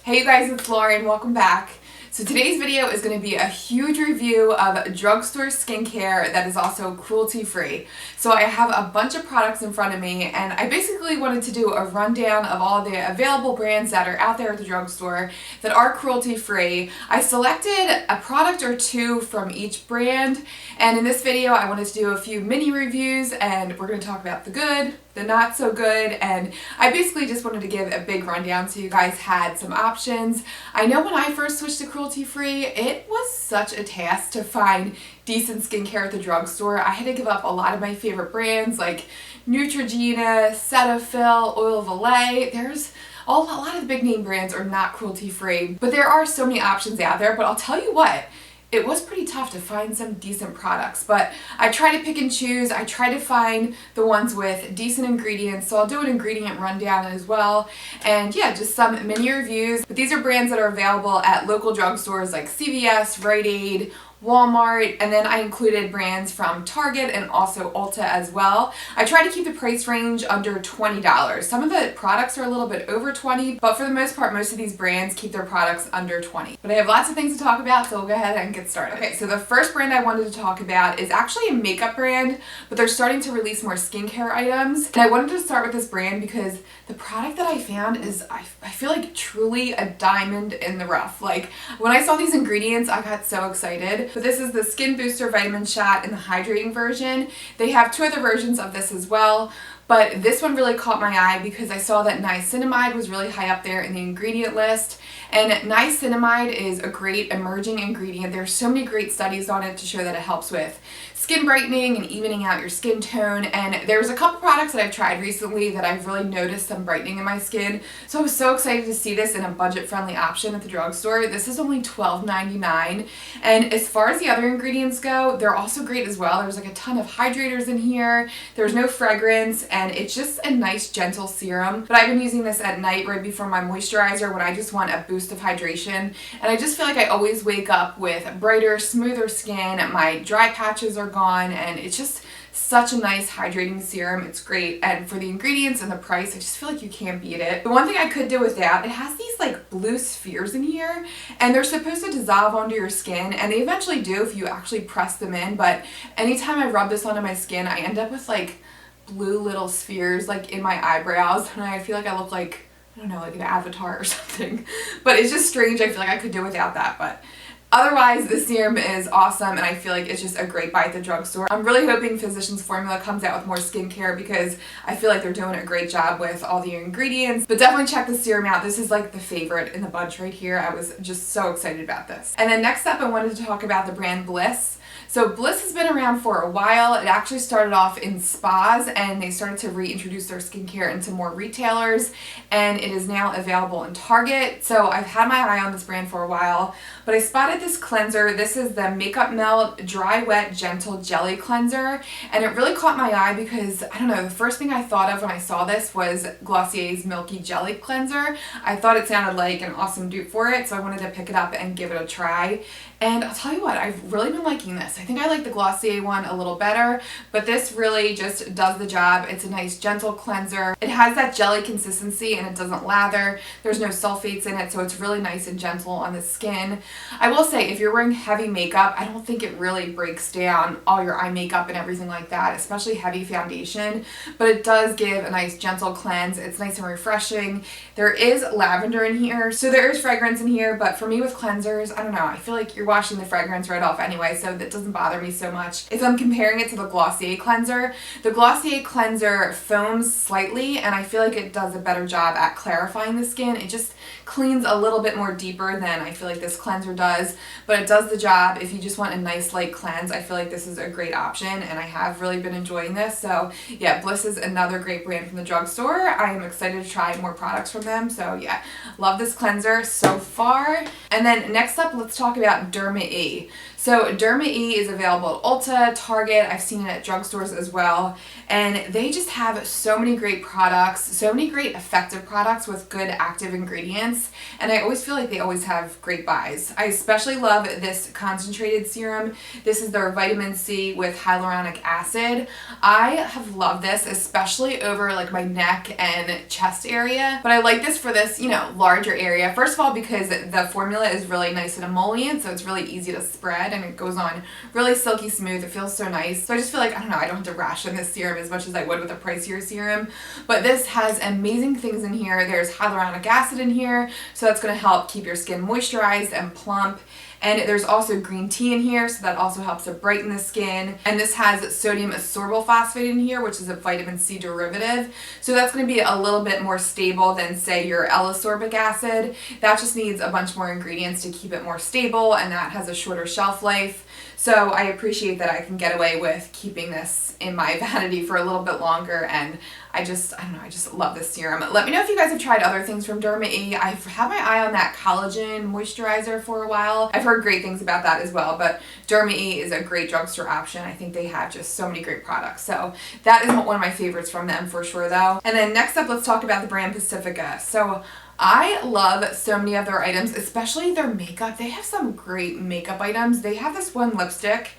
Hey you guys, it's Lauren. Welcome back. So today's video is going to be a huge review of drugstore skincare that is also cruelty free. So I have a bunch of products in front of me and I basically wanted to do a rundown of all the available brands that are out there at the drugstore that are cruelty free. I selected a product or two from each brand, and in this video I wanted to do a few mini reviews and we're going to talk about the good, the not so good, and I basically just wanted to give a big rundown so you guys had some options. I know when I first switched to cruelty free, it was such a task to find decent skincare at the drugstore. I had to give up a lot of my favorite brands like Neutrogena, Cetaphil, Oil of Olay. There's a lot of the big name brands are not cruelty free, but there are so many options out there. But I'll tell you what, it was pretty tough to find some decent products, but I try to pick and choose. I try to find the ones with decent ingredients, so I'll do an ingredient rundown as well, and yeah, just some mini reviews. But these are brands that are available at local drugstores like CVS, Rite Aid, Walmart, and then I included brands from Target and also Ulta as well. I try to keep the price range under $20. Some of the products are a little bit over $20, but for the most part, most of these brands keep their products under $20. But I have lots of things to talk about, so we'll go ahead and get started. Okay, so the first brand I wanted to talk about is actually a makeup brand, but they're starting to release more skincare items. And I wanted to start with this brand because the product that I found is, I feel like truly a diamond in the rough. Like, when I saw these ingredients, I got so excited. But this is the Skin Booster Vitamin Shot in the hydrating version. They have two other versions of this as well, but this one really caught my eye because I saw that niacinamide was really high up there in the ingredient list. And niacinamide is a great emerging ingredient. There's so many great studies on it to show that it helps with skin brightening and evening out your skin tone. And there's a couple products that I've tried recently that I've really noticed some brightening in my skin. So I was so excited to see this in a budget-friendly option at the drugstore. This is only $12.99. And as far as the other ingredients go, they're also great as well. There's like a ton of hydrators in here. There's no fragrance, and it's just a nice gentle serum. But I've been using this at night right before my moisturizer when I just want a boost of hydration. And I just feel like I always wake up with brighter, smoother skin. My dry patches are gone, and it's just such a nice hydrating serum. It's great, and for the ingredients and the price, I just feel like you can't beat it. The one thing I could do without, it has these like blue spheres in here, and they're supposed to dissolve onto your skin, and they eventually do if you actually press them in, but anytime I rub this onto my skin, I end up with like blue little spheres like in my eyebrows, and I feel like I look like, I don't know, like an avatar or something. But it's just strange. I feel like I could do without that, but otherwise, this serum is awesome, and I feel like it's just a great buy at the drugstore. I'm really hoping Physicians Formula comes out with more skincare because I feel like they're doing a great job with all the ingredients. But definitely check the serum out. This is like the favorite in the bunch right here. I was just so excited about this. And then next up, I wanted to talk about the brand Bliss. So Bliss has been around for a while. It actually started off in spas, and they started to reintroduce their skincare into more retailers, and it is now available in Target. So I've had my eye on this brand for a while, but I spotted this cleanser. This is the Makeup Melt Dry Wet Gentle Jelly Cleanser, and it really caught my eye because, I don't know, the first thing I thought of when I saw this was Glossier's Milky Jelly Cleanser. I thought it sounded like an awesome dupe for it, so I wanted to pick it up and give it a try. And I'll tell you what, I've really been liking this. I think I like the Glossier one a little better, but this really just does the job. It's a nice gentle cleanser. It has that jelly consistency and it doesn't lather. There's no sulfates in it, so it's really nice and gentle on the skin. I will say, if you're wearing heavy makeup, I don't think it really breaks down all your eye makeup and everything like that, especially heavy foundation, but it does give a nice gentle cleanse. It's nice and refreshing. There is lavender in here, so there is fragrance in here, but for me with cleansers, I don't know, I feel like you're washing the fragrance right off anyway, so that doesn't bother me so much. If I'm comparing it to the Glossier cleanser, the Glossier cleanser foams slightly, and I feel like it does a better job at clarifying the skin. It just cleans a little bit more deeper than I feel like this cleanser does, but it does the job. If you just want a nice light cleanse, I feel like this is a great option, and I have really been enjoying this. So yeah, Bliss is another great brand from the drugstore. I am excited to try more products from them, so yeah, love this cleanser so far. And then next up, let's talk about DermaE. So DermaE is available at Ulta, Target, I've seen it at drugstores as well, and they just have so many great products, so many great effective products with good active ingredients, and I always feel like they always have great buys. I especially love this concentrated serum. This is their vitamin C with hyaluronic acid. I have loved this, especially over like my neck and chest area, but I like this for this, you know, larger area. First of all, because the formula is really nice and emollient, so it's really easy to spread and it goes on really silky smooth. It feels so nice. So I just feel like, I don't know, I don't have to ration this serum as much as I would with a pricier serum, but this has amazing things in here. There's hyaluronic acid in here, so that's going to help keep your skin moisturized and plump. And there's also green tea in here, so that also helps to brighten the skin. And this has sodium ascorbyl phosphate in here, which is a vitamin C derivative. So that's going to be a little bit more stable than, say, your L-ascorbic acid. That just needs a bunch more ingredients to keep it more stable, and that has a shorter shelf life. So I appreciate that I can get away with keeping this in my vanity for a little bit longer, and I don't know, I just love this serum. Let me know if you guys have tried other things from DermaE. I've had my eye on that collagen moisturizer for a while. I've heard great things about that as well, but DermaE is a great drugstore option. I think they have just so many great products. So that is one of my favorites from them for sure though. And then next up, let's talk about the brand Pacifica. So I love so many of their items, especially their makeup. They have some great makeup items. They have this one lipstick.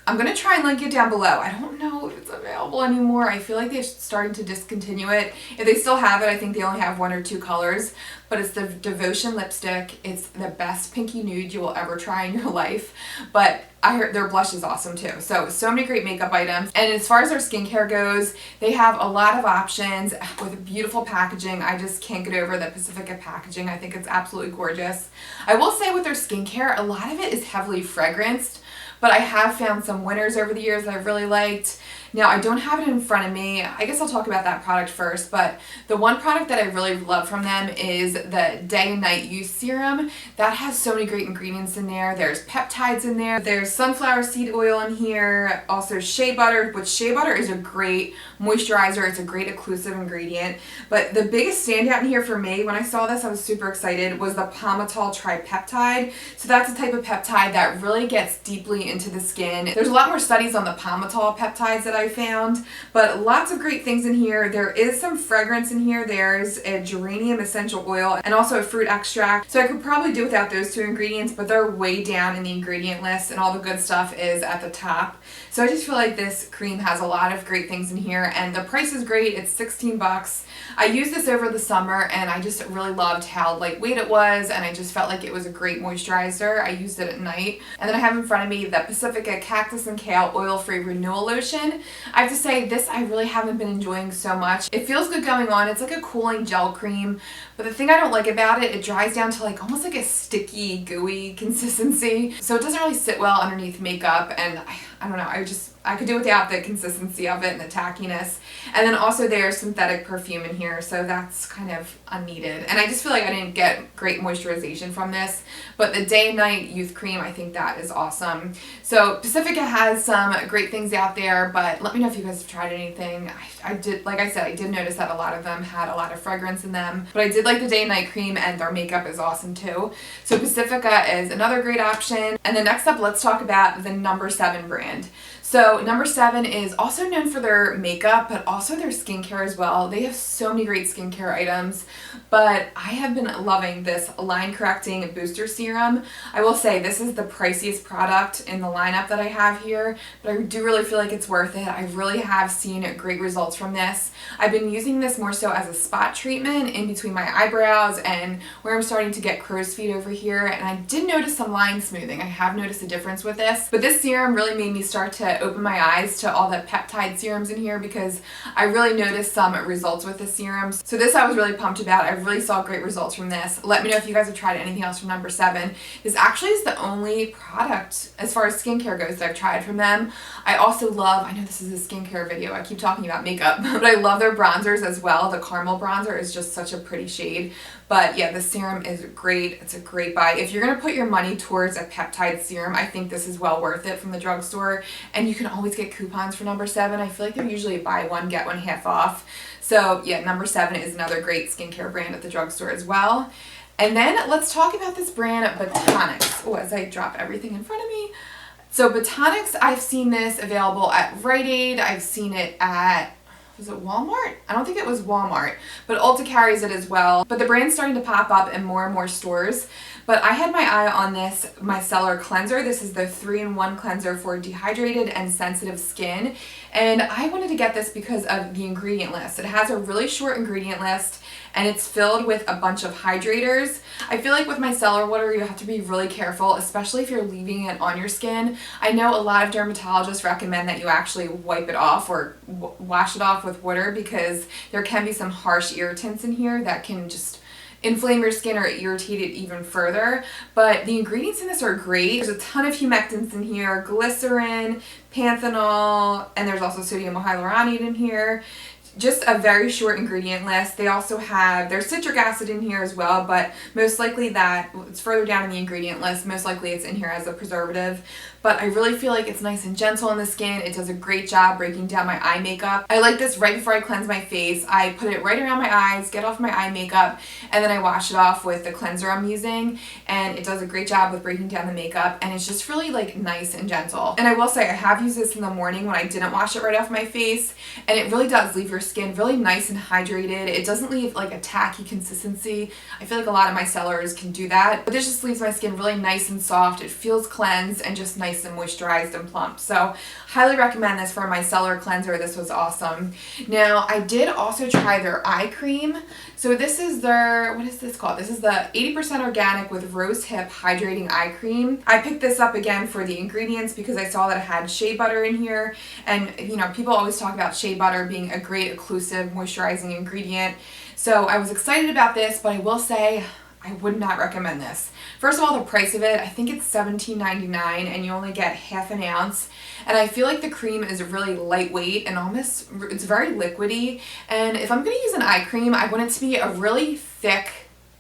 I'm going to try and link it down below. I don't know if it's available anymore. I feel like they're starting to discontinue it. If they still have it, I think they only have 1 or 2 colors, but it's the Devotion lipstick. It's the best pinky nude you will ever try in your life, but I heard their blush is awesome too. So many great makeup items. And as far as their skincare goes, they have a lot of options with beautiful packaging. I just can't get over the Pacifica packaging. I think it's absolutely gorgeous. I will say with their skincare, a lot of it is heavily fragranced, but I have found some winners over the years that I've really liked. Now, I don't have it in front of me. I guess I'll talk about that product first, but the one product that I really love from them is the Day and Night Youth Serum. That has so many great ingredients in there. There's peptides in there. There's sunflower seed oil in here. Also shea butter, which shea butter is a great moisturizer. It's a great occlusive ingredient. But the biggest standout in here for me, when I saw this, I was super excited, was the palmitoyl tripeptide. So that's a type of peptide that really gets deeply into the skin. There's a lot more studies on the palmitoyl peptides that I found, but lots of great things in here. There is some fragrance in here. There's a geranium essential oil and also a fruit extract. So I could probably do without those 2 ingredients, but they're way down in the ingredient list and all the good stuff is at the top. So I just feel like this cream has a lot of great things in here and the price is great. It's 16 bucks. I used this over the summer and I just really loved how lightweight it was, and I just felt like it was a great moisturizer. I used it at night. And then I have in front of me the Pacifica Cactus and Kale Oil-Free Renewal Lotion. I have to say, this I really haven't been enjoying so much. It feels good going on. It's like a cooling gel cream, but the thing I don't like about it, it dries down to like almost like a sticky, gooey consistency. So it doesn't really sit well underneath makeup, and I don't know, I could do without the consistency of it and the tackiness. And then also there's synthetic perfume in here, so that's kind of unneeded. And I just feel like I didn't get great moisturization from this. But the Day and Night Youth Cream, I think that is awesome. So Pacifica has some great things out there, but let me know if you guys have tried anything. I did, like I said, I did notice that a lot of them had a lot of fragrance in them, but I did like the Day and Night Cream, and their makeup is awesome too. So Pacifica is another great option. And then next up, let's talk about the No. 7 brand. So No. 7 is also known for their makeup, but also their skincare as well. They have so many great skincare items, but I have been loving this line correcting booster serum. I will say this is the priciest product in the lineup that I have here, but I do really feel like it's worth it. I really have seen great results from this. I've been using this more so as a spot treatment in between my eyebrows and where I'm starting to get crow's feet over here, and I did notice some line smoothing. I have noticed a difference with this, but this serum really made me start to open my eyes to all the peptide serums in here, because I really noticed some results with the serums. So this I was really pumped about. I really saw great results from this. Let me know if you guys have tried anything else from No. 7. This actually is the only product as far as skincare goes that I've tried from them. I also love, I know this is a skincare video, I keep talking about makeup, but I love their bronzers as well. The caramel bronzer is just such a pretty shade. But yeah, the serum is great. It's a great buy. If you're going to put your money towards a peptide serum, I think this is well worth it from the drugstore. And you can always get coupons for No. 7. I feel like they're usually buy one, get one half off. So yeah, No. 7 is another great skincare brand at the drugstore as well. And then let's talk about this brand, Botanics. Oh, as I drop everything in front of me. So Botanics, I've seen this available at Rite Aid. I've seen it at, was it Walmart? I don't think it was Walmart, but Ulta carries it as well. But the brand's starting to pop up in more and more stores. But I had my eye on this micellar cleanser. This is the 3-in-1 cleanser for dehydrated and sensitive skin. And I wanted to get this because of the ingredient list. It has a really short ingredient list and it's filled with a bunch of hydrators. I feel like with micellar water, you have to be really careful, especially if you're leaving it on your skin. I know a lot of dermatologists recommend that you actually wipe it off or wash it off with water because there can be some harsh irritants in here that can just inflame your skin or irritate it even further. But the ingredients in this are great. There's a ton of humectants in here, glycerin, panthenol, and there's also sodium hyaluronate in here. Just a very short ingredient list. They also have, there's citric acid in here as well, but most likely that, it's further down in the ingredient list, most likely it's in here as a preservative. But I really feel like it's nice and gentle on the skin. It does a great job breaking down my eye makeup. I like this right before I cleanse my face. I put it right around my eyes, get off my eye makeup, and then I wash it off with the cleanser I'm using. And it does a great job with breaking down the makeup, and it's just really like nice and gentle. And I will say I have used this in the morning when I didn't wash it right off my face, and it really does leave your skin really nice and hydrated. It doesn't leave like a tacky consistency. I feel like a lot of micellars can do that, but this just leaves my skin really nice and soft. It feels cleansed and just nice and moisturized and plump. So highly recommend this for a micellar cleanser. This was awesome. Now I did also try their eye cream. So this is their, what is this called? This is the 80% organic with rose hip hydrating eye cream. I picked this up again for the ingredients because I saw that it had shea butter in here, and you know, people always talk about shea butter being a great occlusive moisturizing ingredient. So I was excited about this, but I will say I would not recommend this. First of all, the price of it, I think it's $17.99 and you only get half an ounce. And I feel like the cream is really lightweight and almost, it's very liquidy. And if I'm going to use an eye cream, I want it to be a really thick,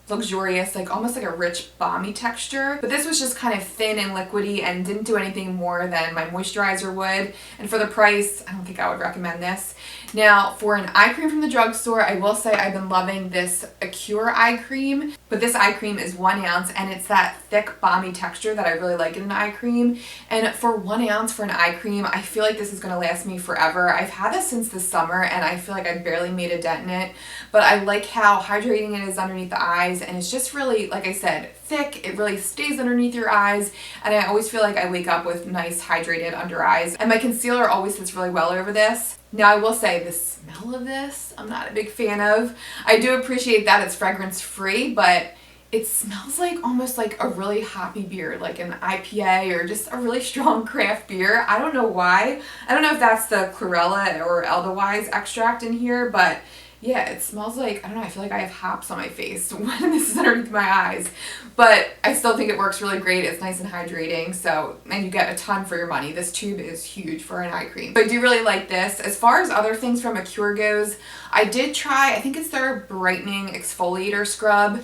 luxurious, like almost like a rich balmy texture. But this was just kind of thin and liquidy and didn't do anything more than my moisturizer would. And for the price, I don't think I would recommend this. Now, for an eye cream from the drugstore, I will say I've been loving this Acure eye cream, but this eye cream is 1 ounce and it's that thick, balmy texture that I really like in an eye cream. And for 1 ounce for an eye cream, I feel like this is going to last me forever. I've had this since the summer and I feel like I barely made a dent in it, but I like how hydrating it is underneath the eyes, and it's just really, like I said, thick. It really stays underneath your eyes, and I always feel like I wake up with nice hydrated under eyes. And my concealer always sits really well over this. Now I will say the smell of this, I'm not a big fan of. I do appreciate that it's fragrance free, but it smells like almost like a really hoppy beer, like an IPA or just a really strong craft beer. I don't know why. I don't know if that's the chlorella or Edelweiss extract in here, but yeah, it smells like, I don't know, I feel like I have hops on my face when this is underneath my eyes. But I still think it works really great. It's nice and hydrating, so, and you get a ton for your money. This tube is huge for an eye cream. But I do really like this. As far as other things from Acure goes, I did try, I think it's their brightening exfoliator scrub.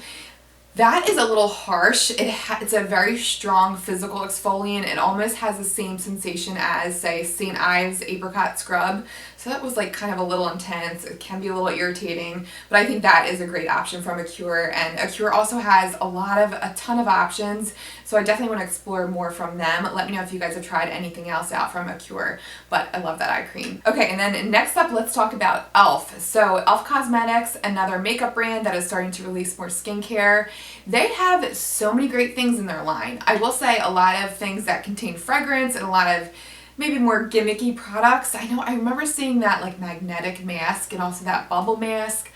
That is a little harsh. It's a very strong physical exfoliant. It almost has the same sensation as, say, St. Ives Apricot Scrub. So that was like kind of a little intense. It can be a little irritating, but I think that is a great option from Acure. And Acure also has a ton of options. So I definitely want to explore more from them. Let me know if you guys have tried anything else out from Acure, but I love that eye cream. Okay, and then next up, let's talk about e.l.f. So e.l.f. Cosmetics, another makeup brand that is starting to release more skincare. They have so many great things in their line. I will say a lot of things that contain fragrance and a lot of maybe more gimmicky products. I remember seeing that like magnetic mask and also that bubble mask.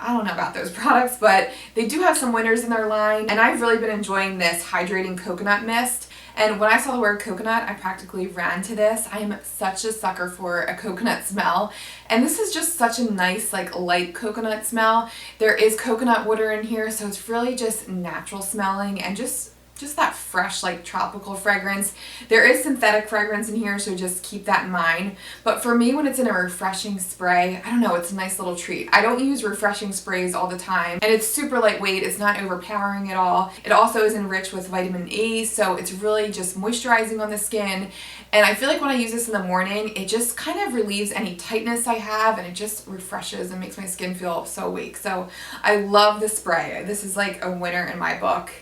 I don't know about those products, but they do have some winners in their line, and I've really been enjoying this hydrating coconut mist. And when I saw the word coconut, I practically ran to this. I am such a sucker for a coconut smell. And this is just such a nice, like, light coconut smell. There is coconut water in here, so it's really just natural smelling and just that fresh, like, tropical fragrance. There is synthetic fragrance in here, so just keep that in mind. But for me, when it's in a refreshing spray, I don't know, it's a nice little treat. I don't use refreshing sprays all the time, and it's super lightweight. It's not overpowering at all. It also is enriched with vitamin E, so it's really just moisturizing on the skin. And I feel like when I use this in the morning, it just kind of relieves any tightness I have, and it just refreshes and makes my skin feel so awake. So I love this spray. This is like a winner in my book.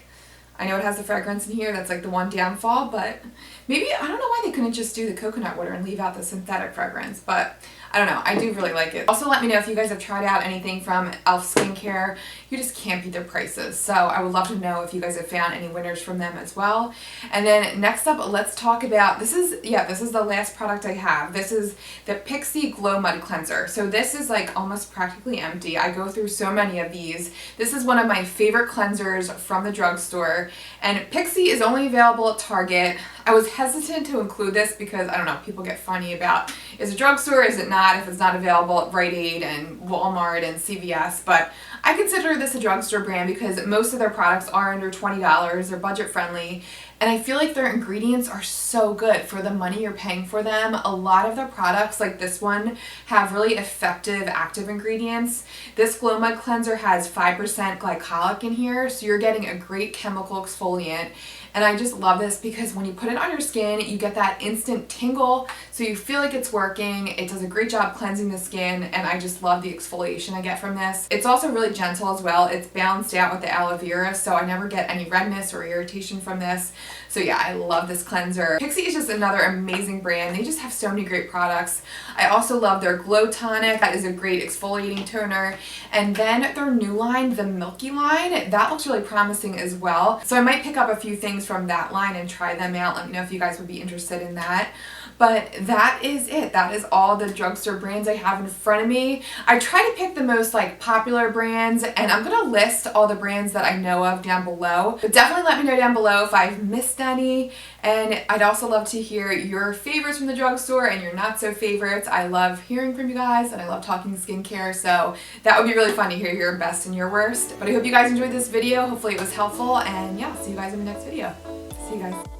I know it has the fragrance in here, that's like the one downfall, but maybe, I don't know why they couldn't just do the coconut water and leave out the synthetic fragrance, but I don't know, I do really like it. Also let me know if you guys have tried out anything from e.l.f. Skincare. You just can't beat their prices, so I would love to know if you guys have found any winners from them as well. And then next up, let's talk about, this is the last product I have. This is the Pixi Glow Mud Cleanser. So this is like almost practically empty. I go through so many of these. This is one of my favorite cleansers from the drugstore, and Pixi is only available at Target. I was hesitant to include this because, I don't know, people get funny about, is it drugstore, is it not, if it's not available at Rite Aid and Walmart and CVS, but I consider this a drugstore brand because most of their products are under $20, they're budget friendly, and I feel like their ingredients are so good for the money you're paying for them. A lot of their products, like this one, have really effective active ingredients. This Glow Mud Cleanser has 5% glycolic in here, so you're getting a great chemical exfoliant. And I just love this because when you put it on your skin, you get that instant tingle, so you feel like it's working. It does a great job cleansing the skin, and I just love the exfoliation I get from this. It's also really gentle as well. It's balanced out with the aloe vera, so I never get any redness or irritation from this. So yeah, I love this cleanser. Pixi is just another amazing brand. They just have so many great products. I also love their Glow Tonic. That is a great exfoliating toner. And then their new line, the Milky line, that looks really promising as well. So I might pick up a few things from that line and try them out. Let me know if you guys would be interested in that. But that is it. That is all the drugstore brands I have in front of me. I try to pick the most like popular brands, and I'm gonna list all the brands that I know of down below. But definitely let me know down below if I've missed any. And I'd also love to hear your favorites from the drugstore and your not so favorites. I love hearing from you guys, and I love talking skincare, so that would be really fun to hear your best and your worst. But I hope you guys enjoyed this video. Hopefully it was helpful, and yeah, see you guys in the next video. See you guys.